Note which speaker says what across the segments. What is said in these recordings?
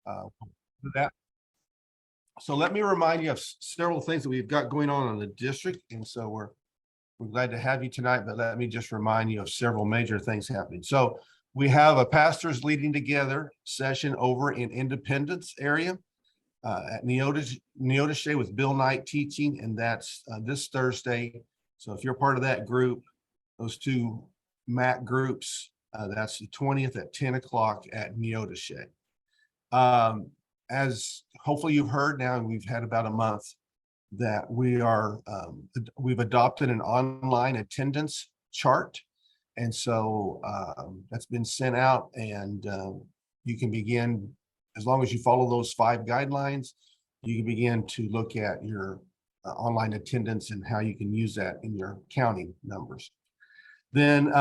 Speaker 1: do that. So let me remind you of several things that we've got going on in the district. And so we're glad to have you tonight, but let me just remind you of several major things happening. So we have a pastors leading together session over in Independence area at Neotishe with Bill Knight teaching, and that's this Thursday. So if you're part of that group, those two MAC groups, that's the 20th at 10 o'clock at Neotishe. As hopefully you've heard now, we've had about a month that we've adopted an online attendance chart. And so that's been sent out, and you can begin, as long as you follow those 5 guidelines, you can begin to look at your online attendance and how you can use that in your counting numbers. Then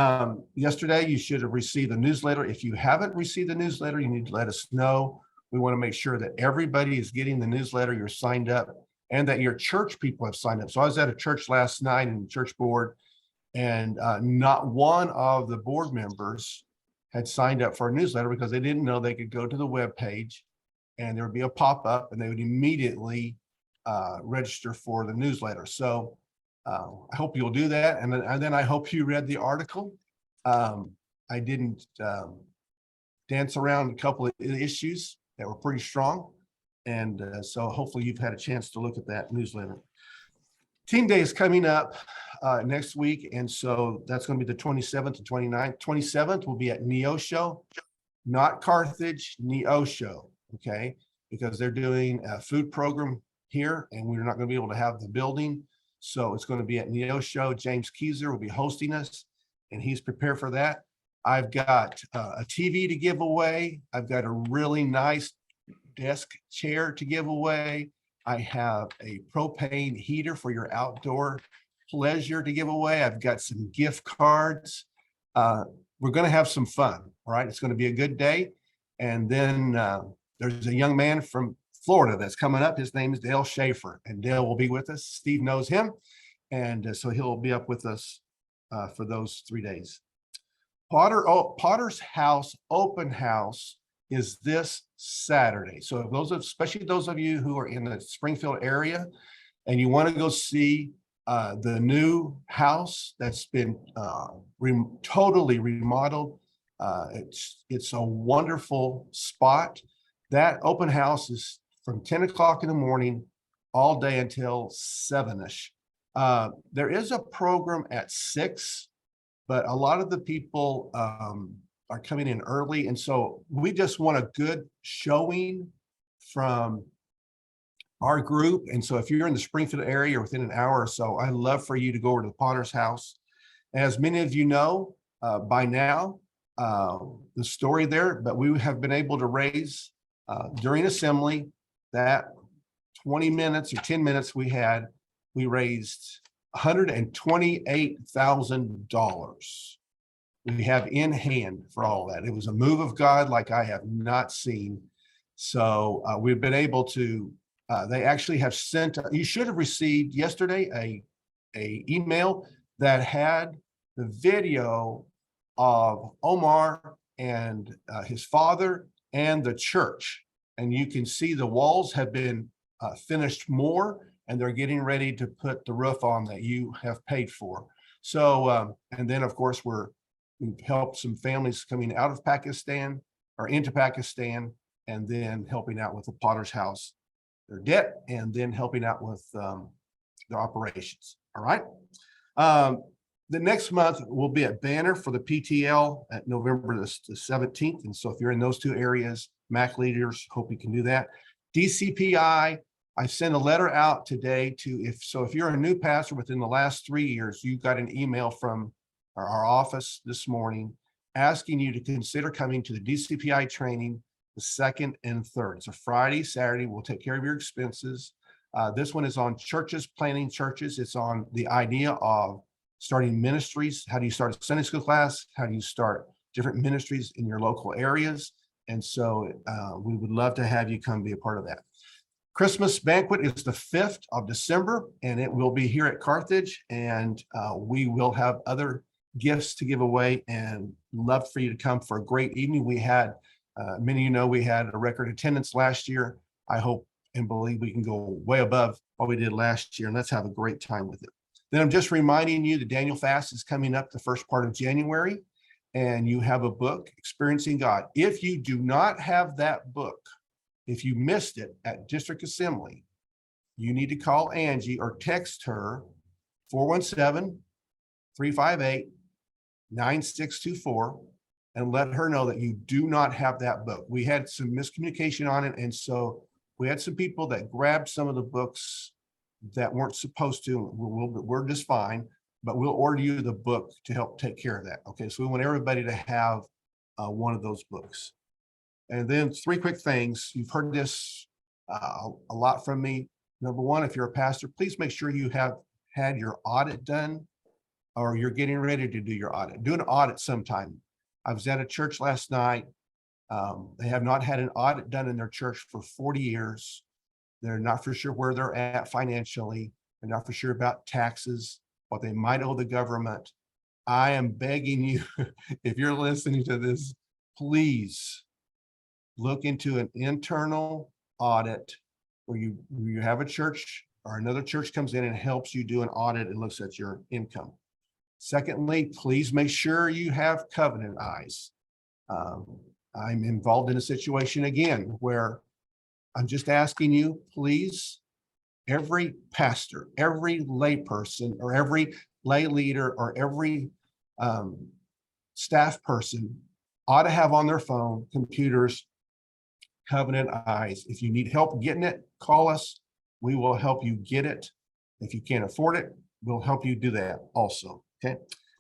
Speaker 1: yesterday, you should have received a newsletter. If you haven't received the newsletter, you need to let us know. We want to make sure that everybody is getting the newsletter, you're signed up, and that your church people have signed up. So I was at a church last night in the church board, and not one of the board members had signed up for a newsletter because they didn't know they could go to the web page and there would be a pop-up and they would immediately register for the newsletter. So I hope you'll do that. And then I hope you read the article. I didn't dance around a couple of issues that were pretty strong. And so hopefully you've had a chance to look at that newsletter. Team Day is coming up next week. And so that's going to be the 27th and 29th. 27th will be at Neosho, not Carthage, Neosho, okay? Because they're doing a food program here and we're not going to be able to have the building. So it's going to be at Neosho. James Keyser will be hosting us and he's prepared for that. I've got a TV to give away. I've got a really nice desk chair to give away. I have a propane heater for your outdoor pleasure to give away. I've got some gift cards. We're going to have some fun. All right. It's going to be a good day. And then there's a young man from Florida that's coming up. His name is Dale Schaefer, and Dale will be with us. Steve knows him. And so he'll be up with us for those 3 days. Potter's House Open House is this Saturday. So especially those of you who are in the Springfield area and you want to go see the new house that's been totally remodeled, it's a wonderful spot. That open house is from 10 o'clock in the morning all day until 7-ish. There is a program at 6, but a lot of the people are coming in early. And so we just want a good showing from our group. And so if you're in the Springfield area or within an hour or so, I'd love for you to go over to the Potter's House. As many of you know by now, the story there, but we have been able to raise during assembly that 20 minutes or 10 minutes we raised $128,000. We have in hand for all that. It was a move of God like I have not seen. So we've been able to, they actually have sent, you should have received yesterday a email that had the video of Omar and his father and the church. And you can see the walls have been finished more, and they're getting ready to put the roof on that you have paid for. So, and then of course we've helped some families coming out of Pakistan or into Pakistan, and then helping out with the Potter's House, their debt, and then helping out with their operations. All right. The next month will be at Banner for the PTL at November the 17th. And so if you're in those two areas, MAC leaders, hope you can do that. DCPI, I sent a letter out today if you're a new pastor within the last 3 years, you got an email from our office this morning asking you to consider coming to the DCPI training the 2nd and 3rd. It's a Friday, Saturday. We'll take care of your expenses. This one is on churches, planning churches. It's on the idea of starting ministries. How do you start a Sunday school class? How do you start different ministries in your local areas? And so we would love to have you come be a part of that. Christmas banquet is the 5th of December, and it will be here at Carthage. And we will have other gifts to give away, and love for you to come for a great evening. We had Many of you know we had a record attendance last year. I hope and believe we can go way above what we did last year, and let's have a great time with it. Then I'm just reminding you the Daniel Fast is coming up the first part of January, and you have a book, Experiencing God. If you do not have that book, if you missed it at District Assembly, you need to call Angie or text her 417-358-9624 and let her know that you do not have that book. We had some miscommunication on it, and so we had some people that grabbed some of the books that weren't supposed to. We're just fine, but we'll order you the book to help take care of that. Okay, so we want everybody to have one of those books. And then 3 quick things. You've heard this a lot from me. Number one, if you're a pastor, please make sure you have had your audit done, or you're getting ready to do your audit. Do an audit sometime. I was at a church last night. They have not had an audit done in their church for 40 years. They're not for sure where they're at financially. They're not for sure about taxes, what they might owe the government. I am begging you, if you're listening to this, please look into an internal audit where you have a church or another church comes in and helps you do an audit and looks at your income. Secondly, please make sure you have covenant eyes. I'm involved in a situation again where I'm just asking you, please, every pastor, every lay person, or every lay leader, or every staff person ought to have on their phone, computers, covenant eyes. If you need help getting it, call us. We will help you get it. If you can't afford it, we'll help you do that also. Okay. And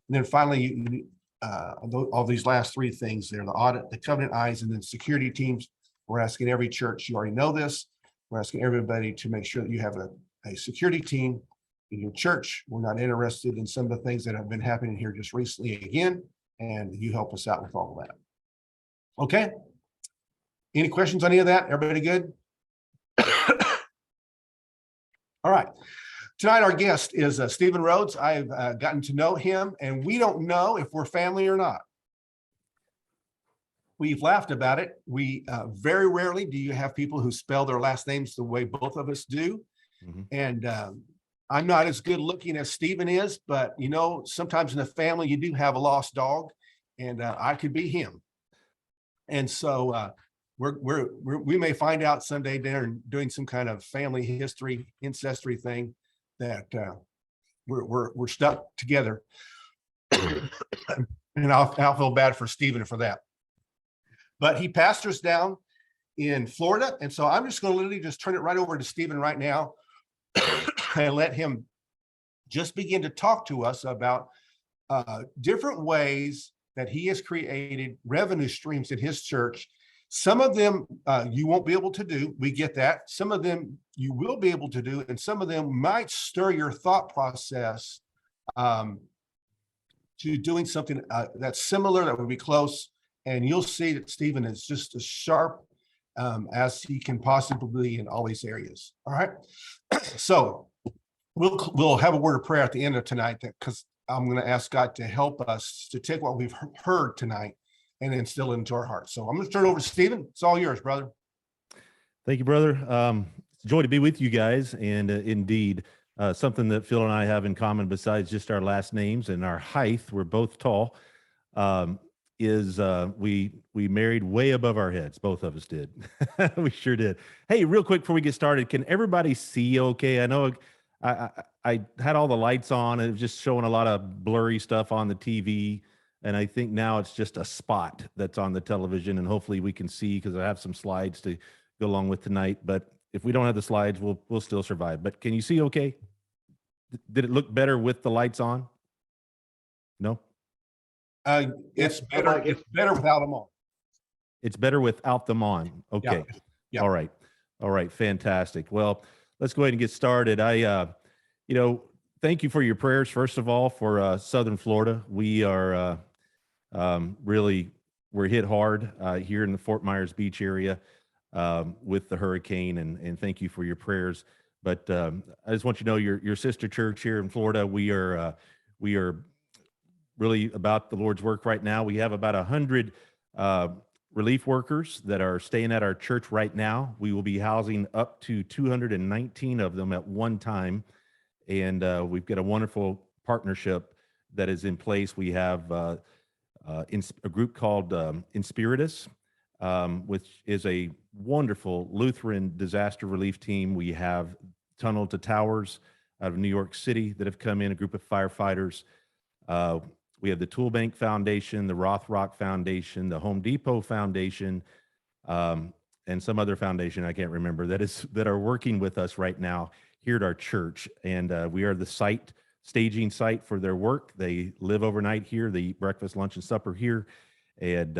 Speaker 1: then finally, all these last 3 things there, the audit, the covenant eyes, and then security teams. We're asking every church, you already know this. We're asking everybody to make sure that you have a security team in your church. We're not interested in some of the things that have been happening here just recently again, and you help us out with all of that. Okay. Any questions on any of that? Everybody good? All right. Tonight, our guest is Steve Rhoades. I've gotten to know him, and we don't know if we're family or not. We've laughed about it. We very rarely do you have people who spell their last names the way both of us do. Mm-hmm. And I'm not as good looking as Stephen is, but you know, sometimes in the family you do have a lost dog, and I could be him. And so we may find out someday they're doing some kind of family history, ancestry thing that we're stuck together. And I'll feel bad for Stephen for that. But he pastors down in Florida. And so I'm just going to literally just turn it right over to Stephen right now and let him just begin to talk to us about different ways that he has created revenue streams in his church. Some of them you won't be able to do. We get that. Some of them you will be able to do, and some of them might stir your thought process to doing something that's similar, that would be close. And you'll see that Stephen is just as sharp as he can possibly be in all these areas. All right. So we'll have a word of prayer at the end of tonight, because I'm going to ask God to help us to take what we've heard tonight and instill it into our hearts. So I'm going to turn it over to Stephen. It's all yours, brother.
Speaker 2: Thank you, brother. It's a joy to be with you guys. And indeed, something that Phil and I have in common, besides just our last names and our height, we're both tall, is we married way above our heads. Both of us did. We sure did. Hey, real quick before we get started, can everybody see okay? I know I had all the lights on, and it was just showing a lot of blurry stuff on the TV. And I think now it's just a spot that's on the television, and hopefully we can see, because I have some slides to go along with tonight. But if we don't have the slides, we'll still survive. But can you see okay? Did it look better with the lights on? No?
Speaker 1: It's better. It's better without them on.
Speaker 2: It's better without them on. Okay. Yeah. All right. All right. Fantastic. Well, let's go ahead and get started. Thank you for your prayers, first of all, for Southern Florida. We are we're hit hard here in the Fort Myers Beach area with the hurricane, and thank you for your prayers. But I just want you to know, your sister church here in Florida, we are really about the Lord's work right now. We have about 100 relief workers that are staying at our church right now. We will be housing up to 219 of them at one time. And we've got a wonderful partnership that is in place. We have a group called Inspiritus, which is a wonderful Lutheran disaster relief team. We have Tunnel to Towers out of New York City that have come in, a group of firefighters. We have the Tool Bank Foundation, the Rothrock Foundation, the Home Depot Foundation, and some other foundation I can't remember that are working with us right now here at our church. And we are the staging site for their work. They live overnight here. They eat breakfast, lunch, and supper here. And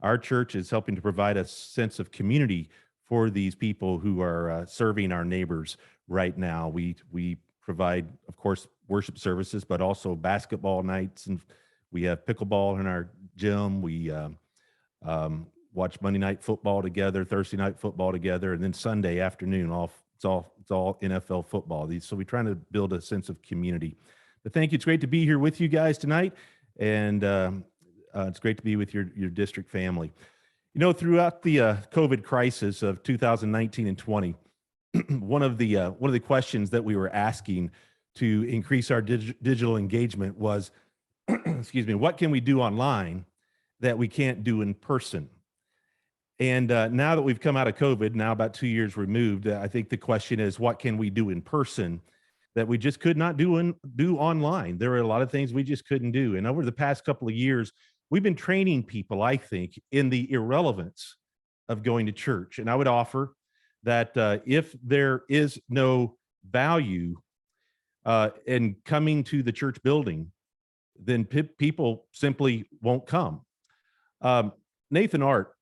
Speaker 2: our church is helping to provide a sense of community for these people who are serving our neighbors right now. We provide, of course, worship services, but also basketball nights, and we have pickleball in our gym. We watch Monday night football together, Thursday night football together, and then Sunday afternoon it's all NFL football. So we're trying to build a sense of community. But thank you. It's great to be here with you guys tonight, and it's great to be with your district family. You know, throughout the COVID crisis of 2019 and 20, one of the questions that we were asking to increase our digital engagement was, excuse me, what can we do online that we can't do in person? And now that we've come out of COVID, now about 2 years removed, I think the question is, what can we do in person that we just could not do online? There are a lot of things we just couldn't do. And over the past couple of years, we've been training people, I think, in the irrelevance of going to church. And I would offer that if there is no value in coming to the church building, then people simply won't come. Nathan Art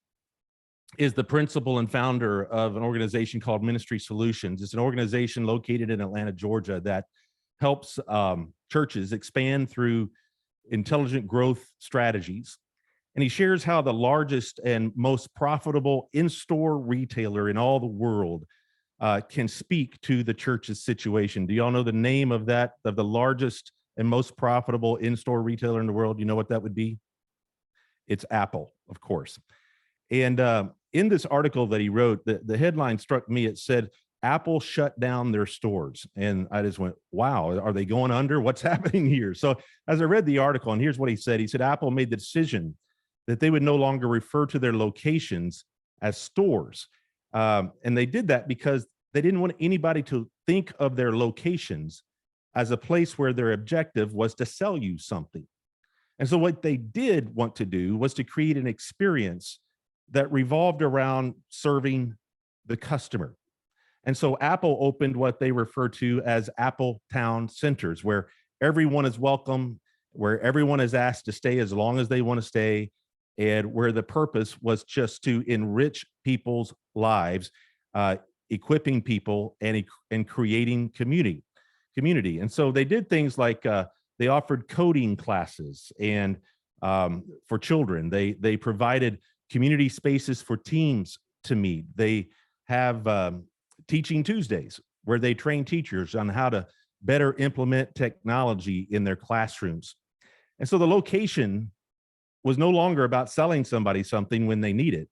Speaker 2: is the principal and founder of an organization called Ministry Solutions. It's an organization located in Atlanta, Georgia, that helps churches expand through intelligent growth strategies. And he shares how the largest and most profitable in-store retailer in all the world can speak to the church's situation. Do y'all know the name of the largest and most profitable in-store retailer in the world? You know what that would be? It's Apple, of course. And in this article that he wrote, the headline struck me. It said, Apple shut down their stores. And I just went, wow, are they going under? What's happening here? So as I read the article, and here's what he said. He said, Apple made the decision that they would no longer refer to their locations as stores. And they did that because they didn't want anybody to think of their locations as a place where their objective was to sell you something. And so what they did want to do was to create an experience that revolved around serving the customer. And so Apple opened what they refer to as Apple Town Centers, where everyone is welcome, where everyone is asked to stay as long as they want to stay, and where the purpose was just to enrich people's lives, equipping people and creating community. And so they did things like they offered coding classes and for children. They provided community spaces for teams to meet. They have Teaching Tuesdays, where they train teachers on how to better implement technology in their classrooms. And so the location was no longer about selling somebody something when they need it.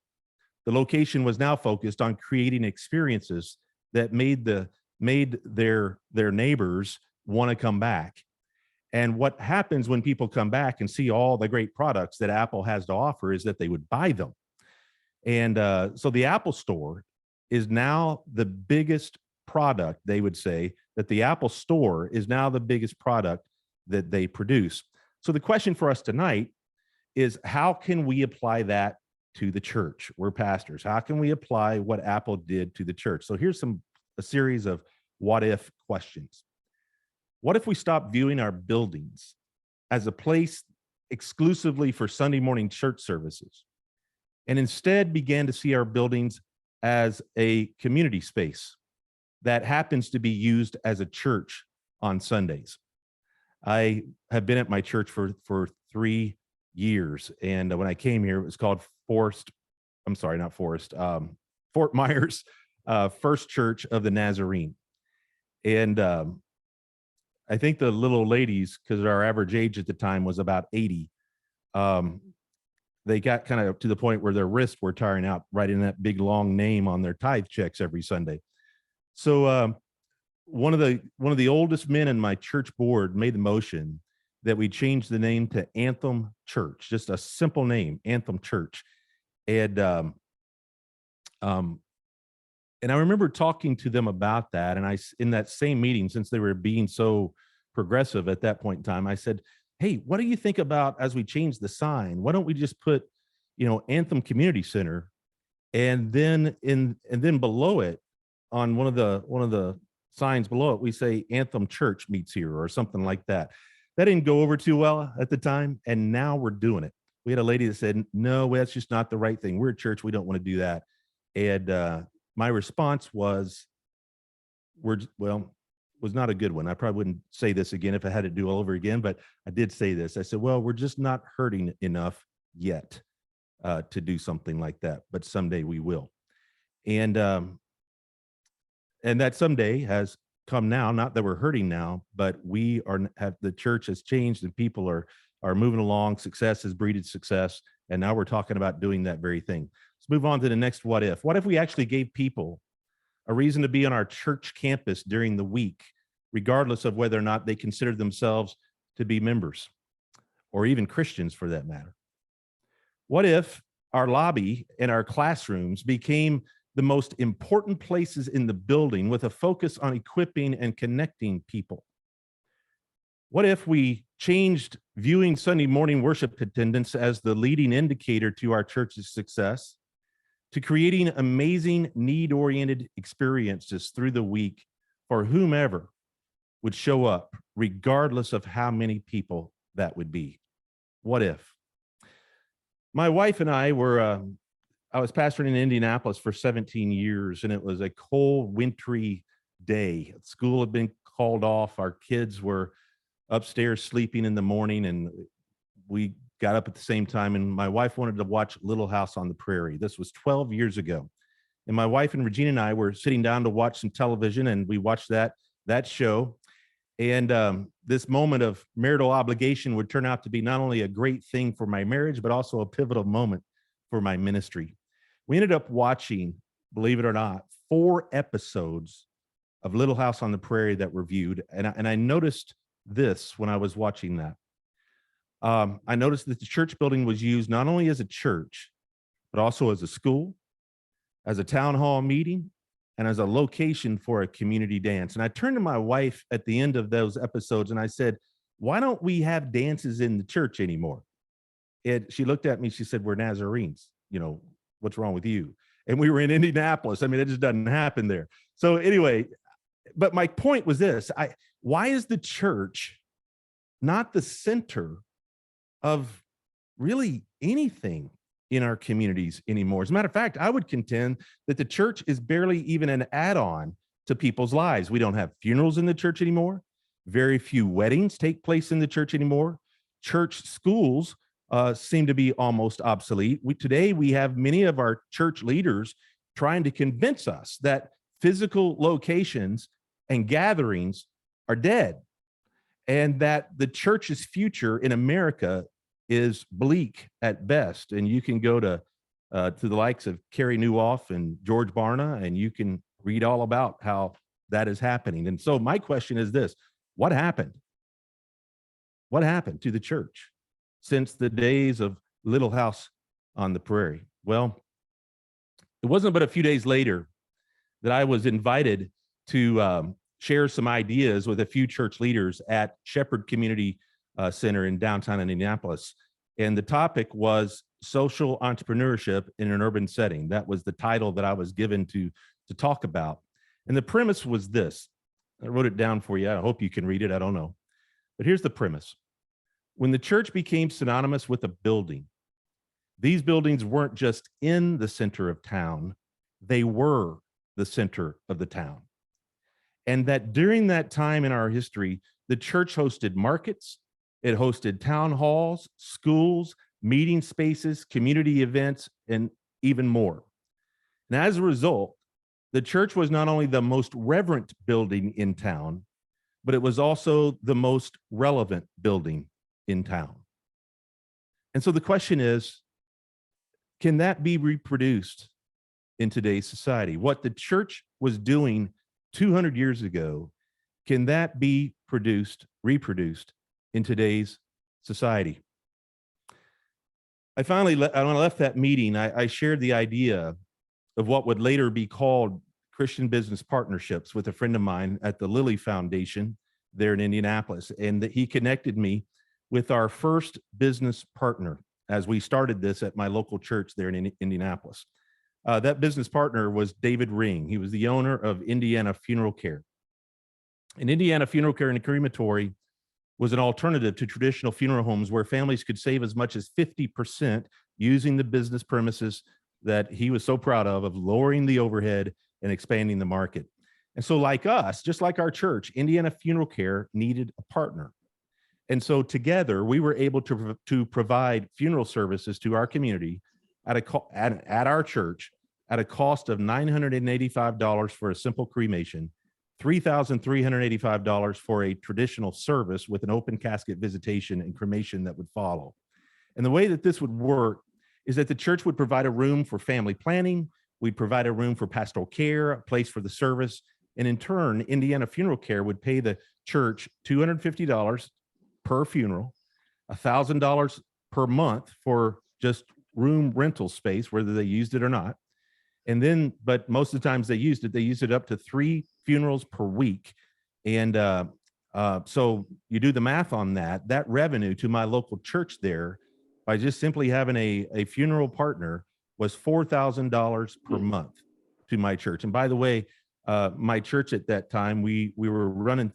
Speaker 2: The location was now focused on creating experiences that made their neighbors want to come back. And what happens when people come back and see all the great products that Apple has to offer is that they would buy them. And so the Apple Store is now the biggest product, they would say, that the Apple Store is now the biggest product that they produce. So the question for us tonight is, how can we apply that to the church? We're pastors. How can we apply what Apple did to the church? So here's a series of what if questions. What if we stop viewing our buildings as a place exclusively for Sunday morning church services and instead began to see our buildings as a community space that happens to be used as a church on Sundays? I have been at my church for 3 years. And when I came here, it was called Fort Myers First Church of the Nazarene. And I think the little ladies, because our average age at the time was about 80, they got kind of to the point where their wrists were tiring out, writing that big long name on their tithe checks every Sunday. So one of the oldest men in my church board made the motion that we change the name to Anthem Church, just a simple name, Anthem Church. And and I remember talking to them about that. And in that same meeting, since they were being so progressive at that point in time, I said, hey, what do you think about, as we change the sign, why don't we just put, Anthem Community Center, and then below it, on one of the signs below it, we say Anthem Church meets here, or something like that. That didn't go over too well at the time, and now we're doing it. We had a lady that said, no, that's just not the right thing. We're a church, we don't want to do that. And my response was not a good one. I probably wouldn't say this again if I had to do all over again, but I did say this. I said, well, we're just not hurting enough yet to do something like that, but someday we will. And that someday has come now. Not that we're hurting now, but the church has changed, and people are moving along. Success has breeded success, and now we're talking about doing that very thing. Let's move on to the next what if. What if we actually gave people a reason to be on our church campus during the week, regardless of whether or not they consider themselves to be members, or even Christians for that matter? What if our lobby and our classrooms became the most important places in the building, with a focus on equipping and connecting people? What if we changed viewing Sunday morning worship attendance as the leading indicator to our church's success, to creating amazing need-oriented experiences through the week for whomever would show up, regardless of how many people that would be? What if? My wife and I I was pastoring in Indianapolis for 17 years, and it was a cold, wintry day. School had been called off. Our kids were upstairs sleeping in the morning, and we got up at the same time, and my wife wanted to watch Little House on the Prairie. This was 12 years ago. And my wife and Regina and I were sitting down to watch some television, and we watched that show. And this moment of marital obligation would turn out to be not only a great thing for my marriage, but also a pivotal moment for my ministry. We ended up watching, believe it or not, 4 episodes of Little House on the Prairie that were viewed. And I noticed this when I was watching that. I noticed that the church building was used not only as a church, but also as a school, as a town hall meeting, and as a location for a community dance. And I turned to my wife at the end of those episodes and I said, why don't we have dances in the church anymore? And she looked at me, she said, we're Nazarenes, what's wrong with you? And we were in Indianapolis. I mean, it just doesn't happen there. So anyway, but my point was this: why is the church not the center of really anything in our communities anymore? As a matter of fact, I would contend that the church is barely even an add-on to people's lives. We don't have funerals in the church anymore. Very few weddings take place in the church anymore. Church schools seem to be almost obsolete. Today we have many of our church leaders trying to convince us that physical locations and gatherings are dead, and that the church's future in America is bleak at best. And you can go to the likes of Carrie Newhoff and George Barna, and you can read all about how that is happening. And so my question is this: what happened? What happened to the church since the days of Little House on the Prairie? Well, it wasn't but a few days later that I was invited to share some ideas with a few church leaders at Shepherd Community Center in downtown Indianapolis. And the topic was social entrepreneurship in an urban setting. That was the title that I was given to talk about. And the premise was this. I wrote it down for you. I hope you can read it. I don't know. But here's the premise. When the church became synonymous with a building, these buildings weren't just in the center of town, they were the center of the town. And that during that time in our history, the church hosted markets, it hosted town halls, schools, meeting spaces, community events, and even more. And as a result, the church was not only the most reverent building in town, but it was also the most relevant building in town. And so the question is, Can that be reproduced in today's society? What the church was doing 200 years ago, can that be reproduced in today's society? When I left that meeting, I shared the idea of what would later be called Christian business partnerships with a friend of mine at the Lilly Foundation there in Indianapolis. And that he connected me with our first business partner as we started this at my local church there in Indianapolis. That business partner was David Ring. He was the owner of Indiana Funeral Care. And Indiana Funeral Care and Crematory was an alternative to traditional funeral homes where families could save as much as 50% using the business premises that he was so proud of lowering the overhead and expanding the market. And so like us, just like our church, Indiana Funeral Care needed a partner. And so together we were able to provide funeral services to our community at our church at a cost of $985 for a simple cremation, $3,385 for a traditional service with an open casket visitation and cremation that would follow. And the way that this would work is that the church would provide a room for family planning, we'd provide a room for pastoral care, a place for the service, and in turn, Indiana Funeral Care would pay the church $250 per funeral, $1,000 per month for just room rental space, whether they used it or not. And then, but most of the times they used it up to 3 funerals per week. And so you do the math on that revenue to my local church there by just simply having a funeral partner was $4,000 per month to my church. And by the way, my church at that time, we were running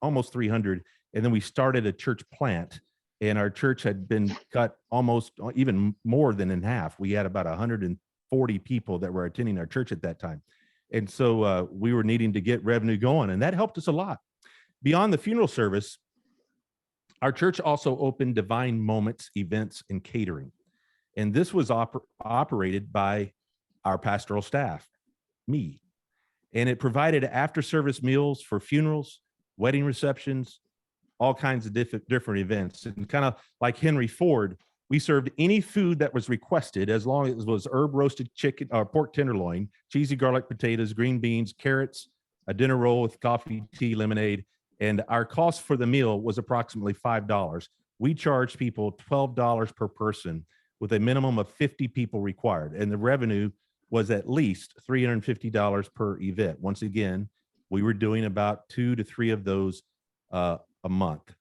Speaker 2: almost 300, and then we started a church plant, and our church had been cut almost even more than in half. We had about 140 people that were attending our church at that time. And so we were needing to get revenue going, and that helped us a lot. Beyond the funeral service, our church also opened Divine Moments events and catering. And this was operated by our pastoral staff, me. And it provided after-service meals for funerals, wedding receptions, all kinds of different events. And kind of like Henry Ford, we served any food that was requested as long as it was herb roasted chicken or pork tenderloin, cheesy garlic potatoes, green beans, carrots, a dinner roll with coffee, tea, lemonade. And our cost for the meal was approximately $5. We charged people $12 per person with a minimum of 50 people required. And the revenue was at least $350 per event. Once again, we were doing about 2 to 3 of those a month.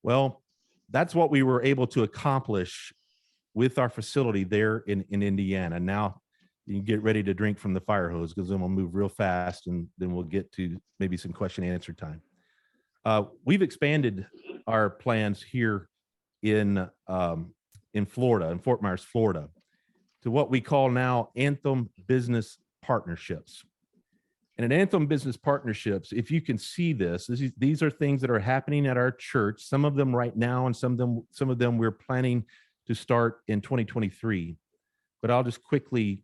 Speaker 2: Well, that's what we were able to accomplish with our facility there in Indiana. Now you can get ready to drink from the fire hose, because then we'll move real fast and then we'll get to maybe some question and answer time. We've expanded our plans here in Florida, in Fort Myers, Florida, to what we call now Anthem Business Partnerships. And at Anthem Business Partnerships, if you can see these are things that are happening at our church, some of them right now, and some of them we're planning to start in 2023. But I'll just quickly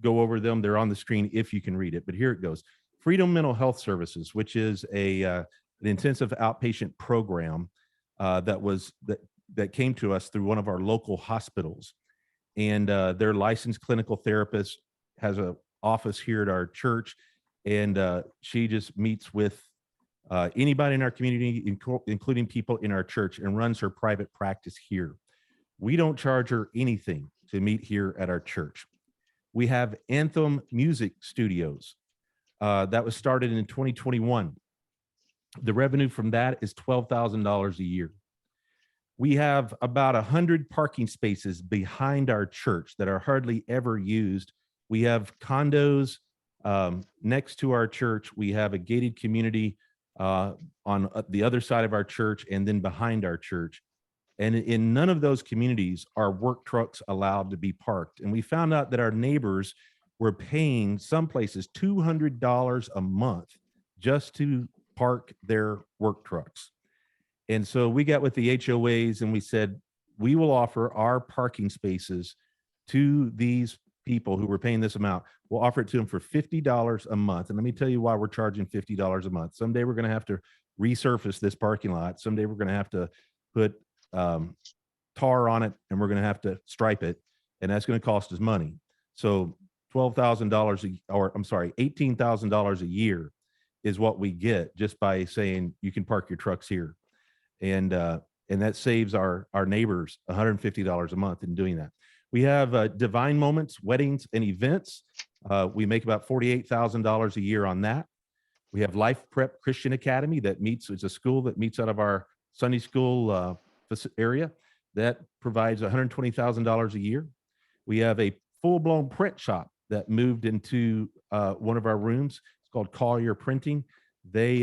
Speaker 2: go over them. They're on the screen if you can read it, but here it goes. Freedom Mental Health Services, which is an intensive outpatient program that came to us through one of our local hospitals. And their licensed clinical therapist has an office here at our church. And she just meets with anybody in our community, including people in our church, and runs her private practice here. We don't charge her anything to meet here at our church. We have Anthem Music Studios that was started in 2021. The revenue from that is $12,000 a year. We have about 100 parking spaces behind our church that are hardly ever used. We have condos next to our church. We have a gated community on the other side of our church and then behind our church. And in none of those communities are work trucks allowed to be parked. And we found out that our neighbors were paying some places $200 a month just to park their work trucks. And so we got with the HOAs and we said, we will offer our parking spaces to these people who were paying this amount. We'll offer it to them for $50 a month. And let me tell you why we're charging $50 a month. Someday we're going to have to resurface this parking lot. Someday we're going to have to put tar on it, and we're going to have to stripe it. and that's going to cost us money. So $12,000 or I'm sorry, $18,000 a year is what we get just by saying you can park your trucks here. And that saves our neighbors $150 a month in doing that. We have Divine Moments, weddings, and events. We make about $48,000 a year on that. We have Life Prep Christian Academy that meets, it's a school that meets out of our Sunday school area that provides $120,000 a year. We have a full-blown print shop that moved into one of our rooms. It's called Collier Printing. They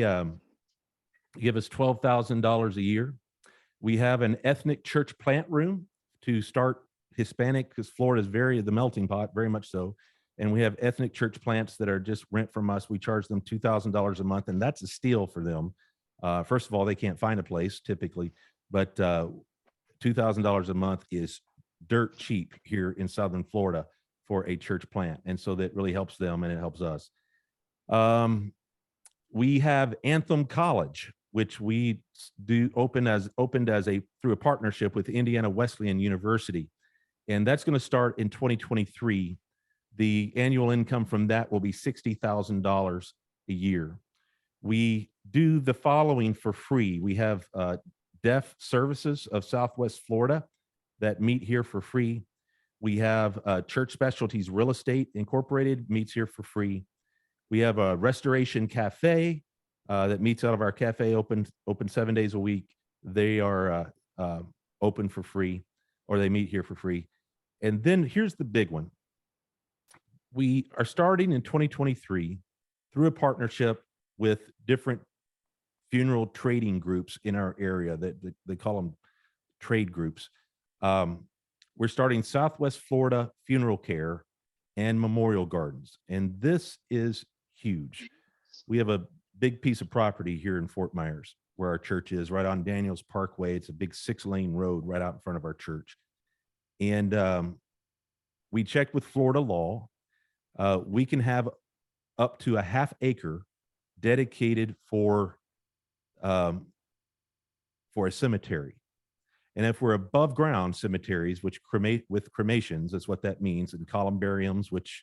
Speaker 2: give us $12,000 a year. We have an ethnic church plant room to start Hispanic, because Florida is the melting pot, very much so. And we have ethnic church plants that are just rent from us. We charge them $2,000 a month, and that's a steal for them. First of all, they can't find a place typically, but $2,000 a month is dirt cheap here in Southern Florida for a church plant. And so that really helps them and it helps us. We have Anthem College, which we opened as through a partnership with Indiana Wesleyan University. And that's going to start in 2023. The annual income from that will be $60,000 a year. We do the following for free. We have Deaf Services of Southwest Florida that meet here for free. We have Church Specialties Real Estate Incorporated meets here for free. We have a Restoration Cafe that meets out of our cafe, open 7 days a week. They are open for free, or they meet here for free. And then here's the big one. We are starting in 2023 through a partnership with different funeral trading groups in our area that they call them trade groups. We're starting Southwest Florida Funeral Care and Memorial Gardens, and this is huge. We have a big piece of property here in Fort Myers where our church is, right on Daniels Parkway. It's a big 6-lane road right out in front of our church. And we checked with Florida law. We can have up to a ½ acre dedicated for a cemetery. And if we're above ground cemeteries, which cremate with cremations, that's what that means, and columbariums, which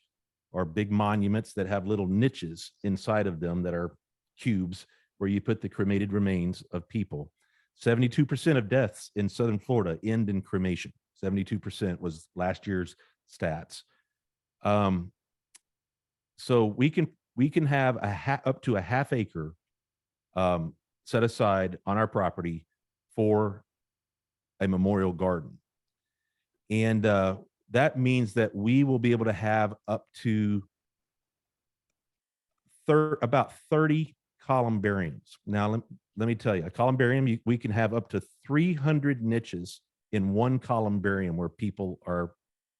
Speaker 2: are big monuments that have little niches inside of them that are cubes where you put the cremated remains of people. 72% of deaths in Southern Florida end in cremation. 72% was last year's stats. So we can have up to a ½ acre set aside on our property for a memorial garden. And that means that we will be able to have up to about 30 columbariums. Now, let me tell you, a columbarium, we can have up to 300 niches in one columbarium where people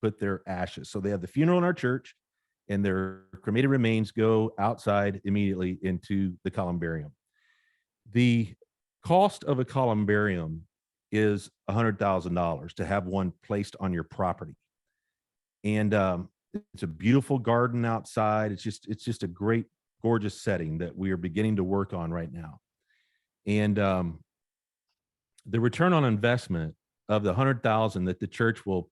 Speaker 2: put their ashes. So they have the funeral in our church, and their cremated remains go outside immediately into the columbarium. The cost of a columbarium is $100,000 to have one placed on your property. And it's a beautiful garden outside. It's just a great, gorgeous setting that we are beginning to work on right now. And the return on investment of the $100,000 that the church will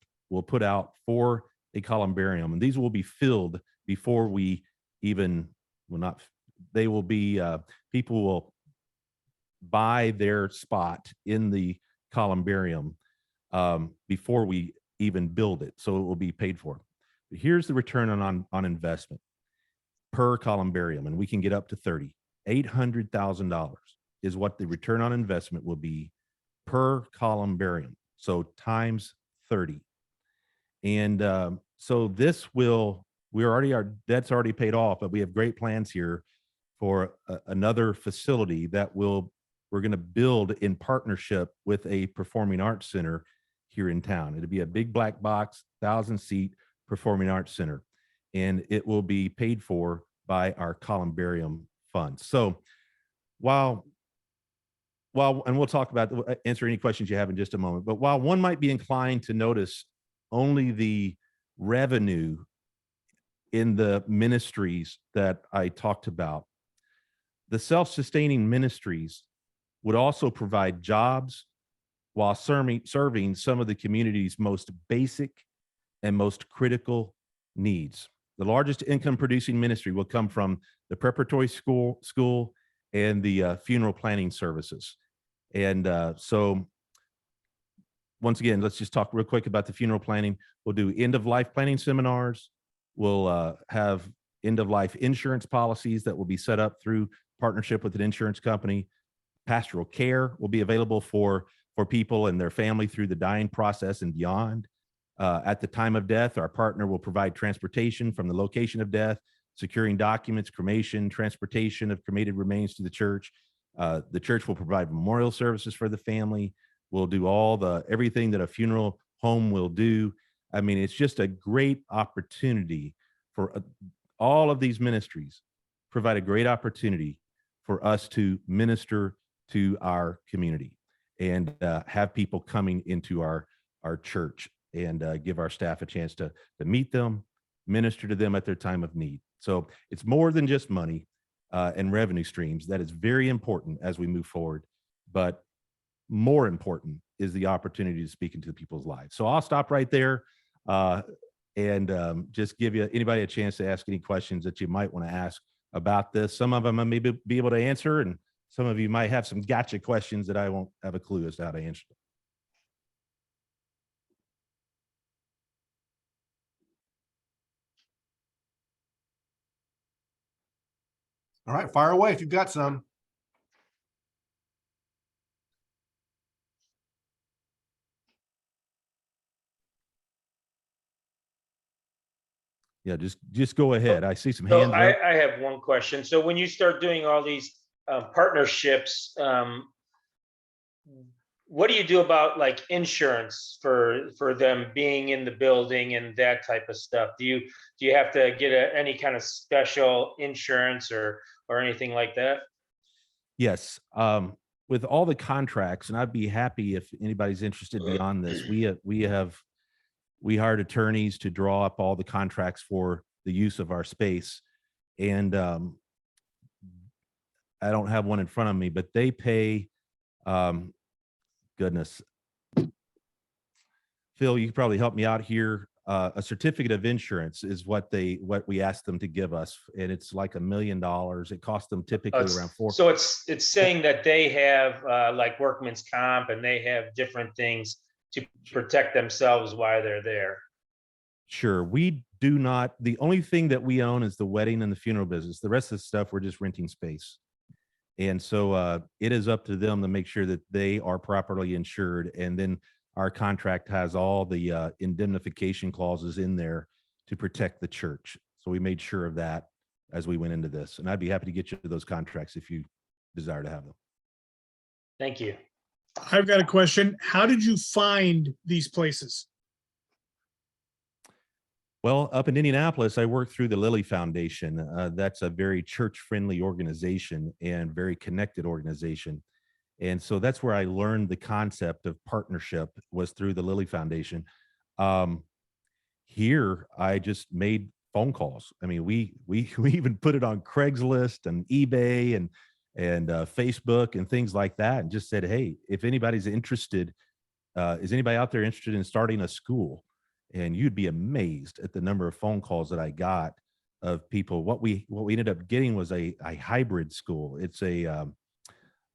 Speaker 2: put out for a columbarium, and these will be filled before we even, they will be, people will buy their spot in the columbarium before we even build it. So it will be paid for. But here's the return on investment per columbarium, and we can get up to 30. $800,000 is what the return on investment will be per columbarium. So times 30. And so our debt's already paid off, but we have great plans here for another facility that we're going to build in partnership with a performing arts center here in town. It'll be a big black box, 1,000-seat performing arts center, and it will be paid for by our columbarium fund. So while and we'll talk about answer any questions you have in just a moment, but while one might be inclined to notice only the revenue in the ministries that I talked about, the self-sustaining ministries would also provide jobs while serving some of the community's most basic and most critical needs. The largest income producing ministry will come from the preparatory school and the funeral planning services. And so once again, let's just talk real quick about the funeral planning. We'll do end of life planning seminars. We'll have end of life insurance policies that will be set up through partnership with an insurance company. Pastoral care will be available for people and their family through the dying process and beyond. At the time of death, our partner will provide transportation from the location of death, securing documents, cremation, transportation of cremated remains to the church. The church will provide memorial services for the family. We'll do everything that a funeral home will do. I mean, it's just a great opportunity for all of these ministries provide a great opportunity for us to minister to our community and have people coming into our church and give our staff a chance to meet them, minister to them at their time of need. So it's more than just money and revenue streams. That is very important as we move forward. But more important is the opportunity to speak into people's lives. So I'll stop right there and just give anybody a chance to ask any questions that you might want to ask about this. Some of them I may be able to answer, and some of you might have some gotcha questions that I won't have a clue as to how to answer them.
Speaker 1: All right, fire away if you've got some.
Speaker 2: Yeah, just go ahead. I see some
Speaker 3: So
Speaker 2: hands up.
Speaker 3: I have one question. So when you start doing all these partnerships, what do you do about like insurance for them being in the building and that type of stuff? Do you have to get any kind of special insurance or anything like that?
Speaker 2: Yes. With all the contracts, and I'd be happy if anybody's interested beyond this. We hired attorneys to draw up all the contracts for the use of our space. And I don't have one in front of me, but they pay, goodness. Phil, you could probably help me out here. A certificate of insurance is what we asked them to give us. And it's like $1 million. It costs them typically around $4.
Speaker 3: So it's saying that they have like workman's comp and they have different things to protect themselves while they're there.
Speaker 2: Sure. We do not. The only thing that we own is the wedding and the funeral business. The rest of the stuff, we're just renting space. And so it is up to them to make sure that they are properly insured. And then our contract has all the indemnification clauses in there to protect the church. So we made sure of that as we went into this. And I'd be happy to get you those contracts if you desire to have them.
Speaker 3: Thank you.
Speaker 4: I've got a question. How did you find these places?
Speaker 2: Well, up in Indianapolis, I work through the Lilly Foundation. That's a very church-friendly organization and very connected organization. And so that's where I learned the concept of partnership, was through the Lilly Foundation. Here, I just made phone calls. I mean, we even put it on Craigslist and eBay and Facebook and things like that, and just said, hey, if anybody's interested, is anybody out there interested in starting a school? And you'd be amazed at the number of phone calls that I got of people. What we ended up getting was a hybrid school. It's a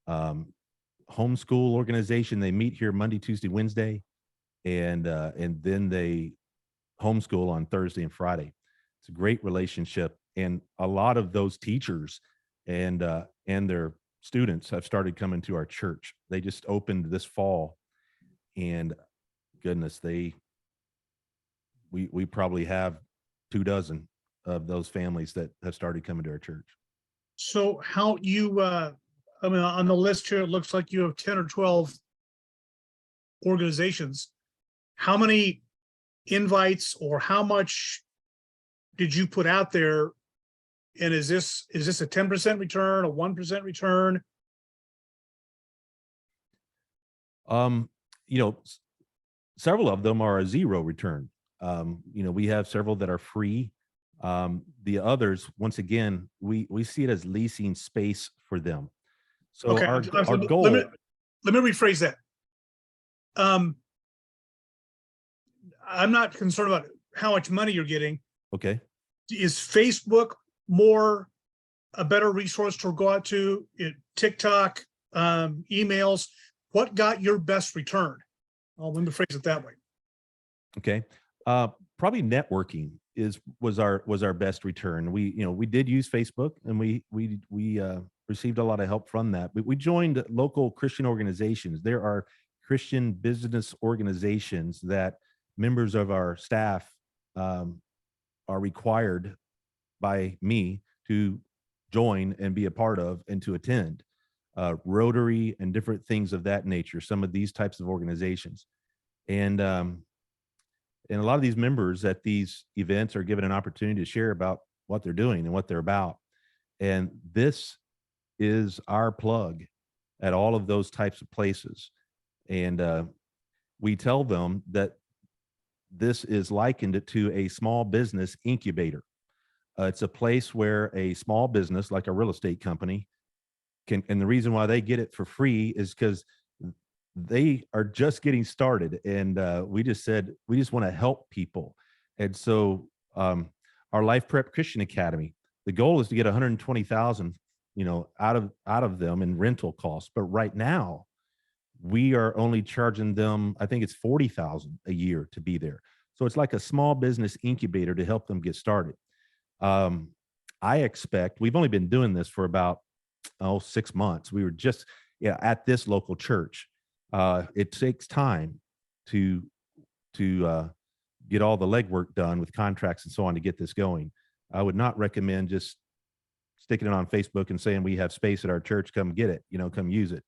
Speaker 2: homeschool organization. They meet here Monday, Tuesday, Wednesday, and then they homeschool on Thursday and Friday. It's a great relationship, and a lot of those teachers and their students have started coming to our church. They just opened this fall, and goodness, we probably have 24 of those families that have started coming to our church.
Speaker 4: So how you, I mean, on the list here, it looks like you have 10 or 12 organizations. How many invites or how much did you put out there? And is this a 10% return, a 1% return?
Speaker 2: Several of them are a 0 return. We have several that are free. The others, once again, we see it as leasing space for them. So
Speaker 4: Okay,
Speaker 2: our goal.
Speaker 4: Let me rephrase that. I'm not concerned about how much money you're getting.
Speaker 2: Okay.
Speaker 4: Is Facebook more a better resource to go out to? TikTok, emails? What got your best return? Let me phrase it that way.
Speaker 2: Okay. Probably networking was our best return. We did use Facebook, and we received a lot of help from that. But we joined local Christian organizations. There are Christian business organizations that members of our staff are required by me to join and be a part of and to attend. Rotary and different things of that nature, some of these types of organizations. And a lot of these members at these events are given an opportunity to share about what they're doing and what they're about. And this is our plug at all of those types of places. And we tell them that this is likened to a small business incubator. It's a place where a small business, like a real estate company, can, and the reason why they get it for free is because they are just getting started. And we just said, we just want to help people. And so our Life Prep Christian Academy, the goal is to get 120,000, out of them in rental costs. But right now we are only charging them, I think it's 40,000 a year to be there. So it's like a small business incubator to help them get started. I expect, we've only been doing this for about 6 months. We were just at this local church. It takes time to get all the legwork done with contracts and so on to get this going. I would not recommend just sticking it on Facebook and saying we have space at our church, come get it, come use it.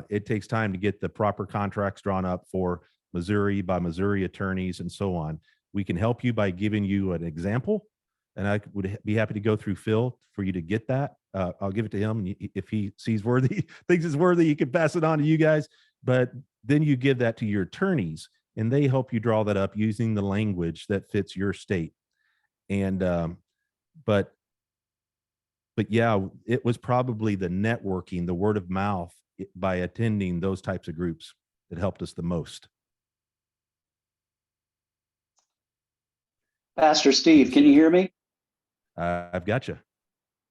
Speaker 2: It takes time to get the proper contracts drawn up for Missouri by Missouri attorneys and so on. We can help you by giving you an example, and I would be happy to go through Phil for you to get that. I'll give it to him. And if he thinks it's worthy, he can pass it on to you guys. But then you give that to your attorneys, and they help you draw that up using the language that fits your state. And but yeah, it was probably the networking, the word of mouth by attending those types of groups that helped us the most.
Speaker 5: Pastor Steve, can you hear me?
Speaker 2: I've got you.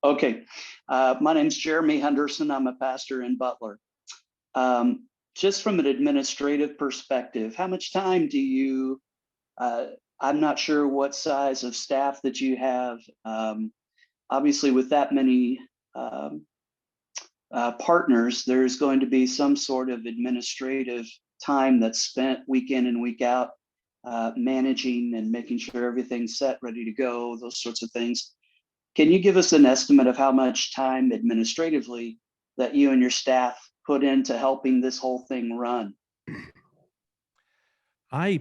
Speaker 5: Okay. My name's Jeremy Henderson. I'm a pastor in Butler. Just from an administrative perspective, how much time do you, I'm not sure what size of staff that you have. Obviously, with that many partners, there's going to be some sort of administrative time that's spent week in and week out, managing and making sure everything's set, ready to go, those sorts of things. Can you give us an estimate of how much time administratively that you and your staff put into helping this whole thing run?
Speaker 2: I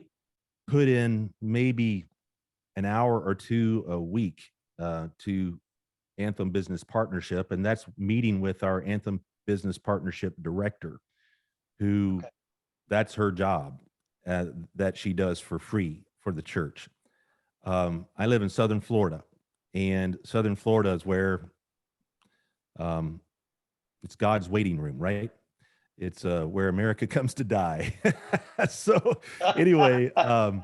Speaker 2: put in maybe an hour or two a week to Anthem Business Partnership, and that's meeting with our Anthem Business Partnership director, who that's her job that she does for free for the church. I live in Southern Florida, and Southern Florida is where it's God's waiting room, right? It's where America comes to die. So anyway, I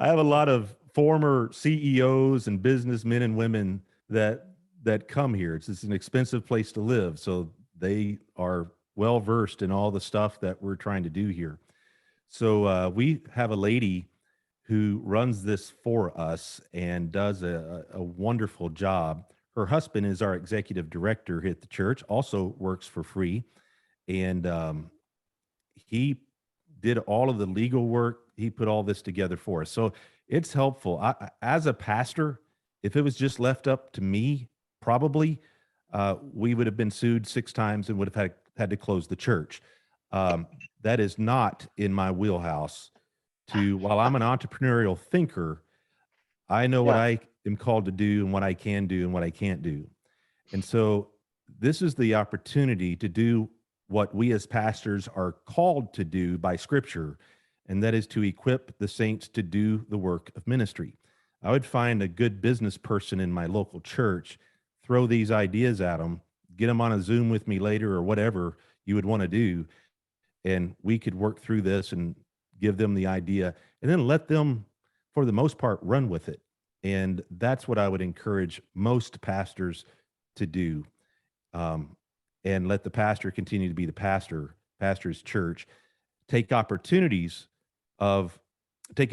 Speaker 2: have a lot of former CEOs and businessmen and women that come here. It's an expensive place to live, so they are well versed in all the stuff that we're trying to do here. So we have a lady who runs this for us and does a wonderful job. Her husband is our executive director here at the church, also works for free. And he did all of the legal work. He put all this together for us. So it's helpful. As a pastor, if it was just left up to me, probably we would have been sued 6 times and would have had to close the church. That is not in my wheelhouse. While I'm an entrepreneurial thinker, I know what I am called to do and what I can do and what I can't do. And so this is the opportunity to do what we as pastors are called to do by Scripture, and that is to equip the saints to do the work of ministry. I would find a good business person in my local church, throw these ideas at them, get them on a Zoom with me later or whatever you would want to do, and we could work through this and give them the idea, and then let them for the most part, run with it. And that's what I would encourage most pastors to do. And let the pastor continue to be the pastor's church. Take a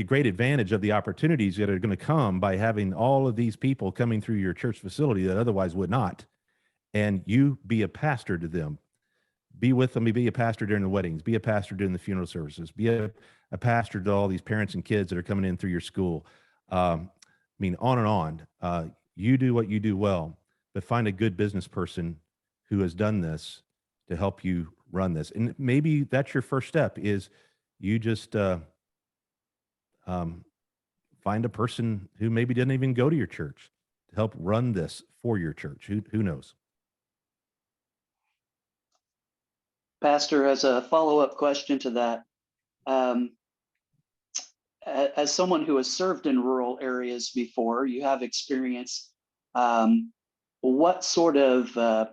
Speaker 2: great advantage of the opportunities that are going to come by having all of these people coming through your church facility that otherwise would not. And you be a pastor to them. Be with them. Be a pastor during the weddings. Be a pastor during the funeral services. Be a pastor to all these parents and kids that are coming in through your school. I mean, on and on. You do what you do well, but find a good business person who has done this to help you run this. And maybe that's your first step is you just find a person who maybe didn't even go to your church to help run this for your church. Who knows?
Speaker 5: Pastor, as a follow-up question to that, as someone who has served in rural areas before, you have experience. What sort of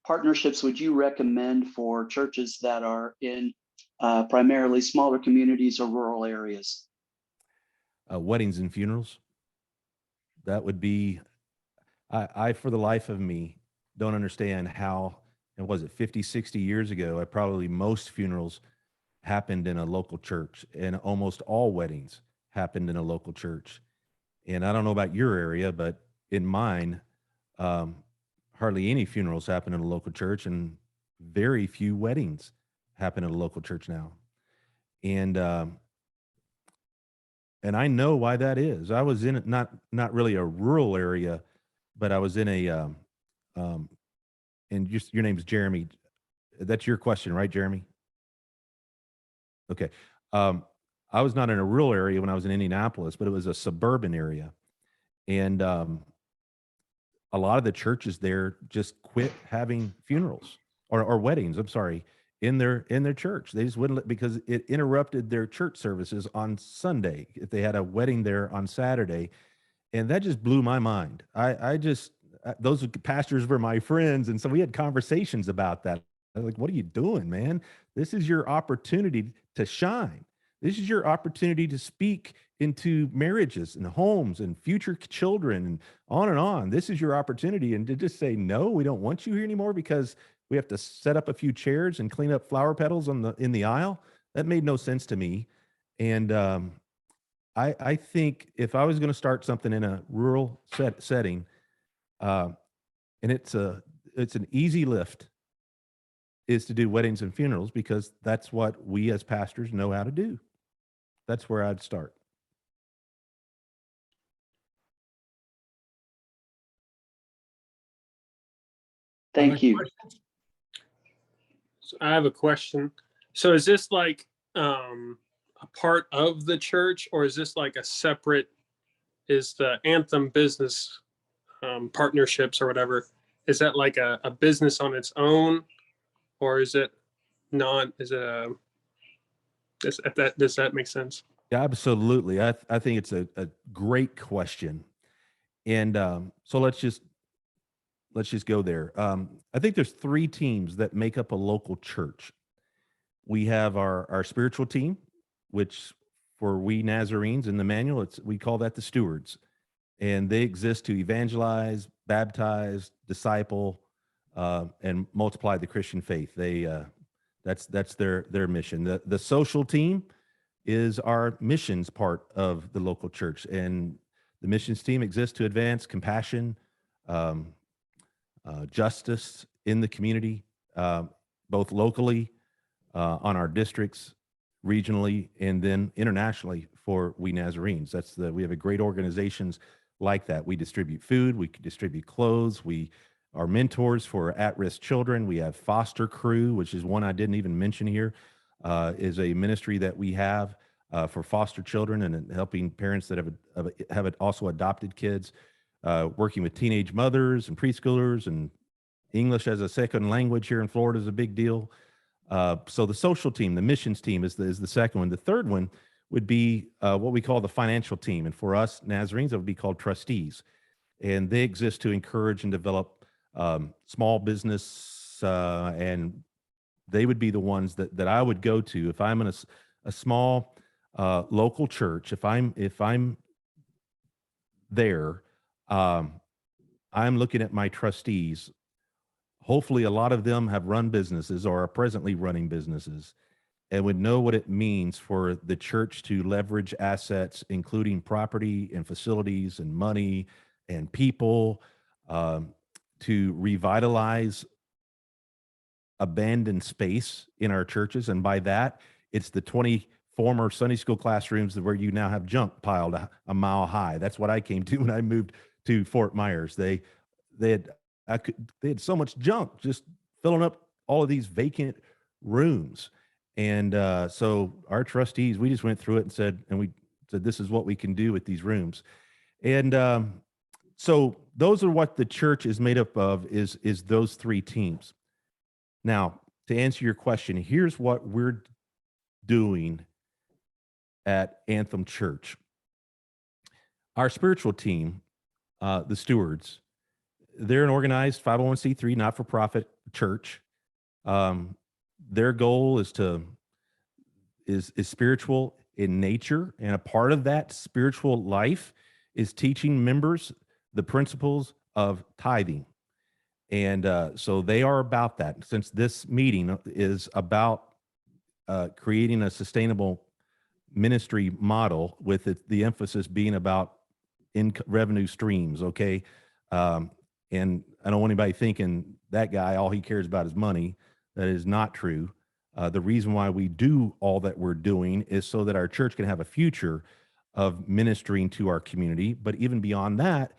Speaker 5: partnerships would you recommend for churches that are in primarily smaller communities or rural areas?
Speaker 2: Weddings and funerals. That would be, I, for the life of me, don't understand how, and was it 50, 60 years ago, probably most funerals happened in a local church, and almost all weddings happened in a local church. And I don't know about your area, but in mine, hardly any funerals happen in a local church, and very few weddings happen in a local church now. And I know why that is. I was in not really a rural area, but I was in a and just your name's Jeremy. That's your question, right, Jeremy? Okay. I was not in a rural area when I was in Indianapolis, but it was a suburban area. And a lot of the churches there just quit having funerals or weddings, I'm sorry, in their church. They just wouldn't let, because it interrupted their church services on Sunday if they had a wedding there on Saturday. And that just blew my mind. Those pastors were my friends. And so we had conversations about that. I was like, what are you doing, man? This is your opportunity to shine. This is your opportunity to speak into marriages and homes and future children and on and on. This is your opportunity. And to just say, no, we don't want you here anymore because we have to set up a few chairs and clean up flower petals in the aisle. That made no sense to me. And I think if I was going to start something in a rural setting, and it's an easy lift, is to do weddings and funerals, because that's what we as pastors know how to do. That's where I'd start.
Speaker 5: Thank you.
Speaker 6: So I have a question. So is this like a part of the church, or is this like a separate, is the Anthem business partnerships or whatever, is that like a business on its own, or is it not, does that make sense?
Speaker 2: Yeah, absolutely. I think it's a great question. And so let's just go there. I think there's 3 teams that make up a local church. We have our spiritual team, which for we Nazarenes in the manual, we call that the stewards. And they exist to evangelize, baptize, disciple, and multiply the Christian faith. That's their mission. The social team is our missions part of the local church, and the missions team exists to advance compassion, justice in the community, both locally, on our districts, regionally, and then internationally for we Nazarenes. We have a great organizations like that. We distribute food, we distribute clothes, we are mentors for at-risk children. We have Foster Crew, which is one I didn't even mention here, is a ministry that we have for foster children and helping parents that have also adopted kids, working with teenage mothers and preschoolers, and English as a second language here in Florida is a big deal. So the social team, the missions team is the second one. The third one would be what we call the financial team. And for us Nazarenes, it would be called trustees. And they exist to encourage and develop small business, and they would be the ones that I would go to if I'm in a small local church, if I'm there, I'm looking at my trustees. Hopefully, a lot of them have run businesses or are presently running businesses and would know what it means for the church to leverage assets, including property and facilities and money and people, to revitalize abandoned space in our churches. And by that, it's the 20 former Sunday school classrooms where you now have junk piled a mile high. That's what I came to when I moved to Fort Myers. They had so much junk just filling up all of these vacant rooms. And so our trustees, we just went through it and we said, this is what we can do with these rooms. And so those are what the church is made up of, is those three teams. Now, to answer your question, here's what we're doing at Anthem Church. Our spiritual team, the stewards, they're an organized 501c3 not-for-profit church. Their goal is spiritual in nature, and a part of that spiritual life is teaching members the principles of tithing. And so they are about that. Since this meeting is about creating a sustainable ministry model, with the emphasis being about revenue streams, okay? And I don't want anybody thinking that guy, all he cares about is money. That is not true. The reason why we do all that we're doing is so that our church can have a future of ministering to our community. But even beyond that,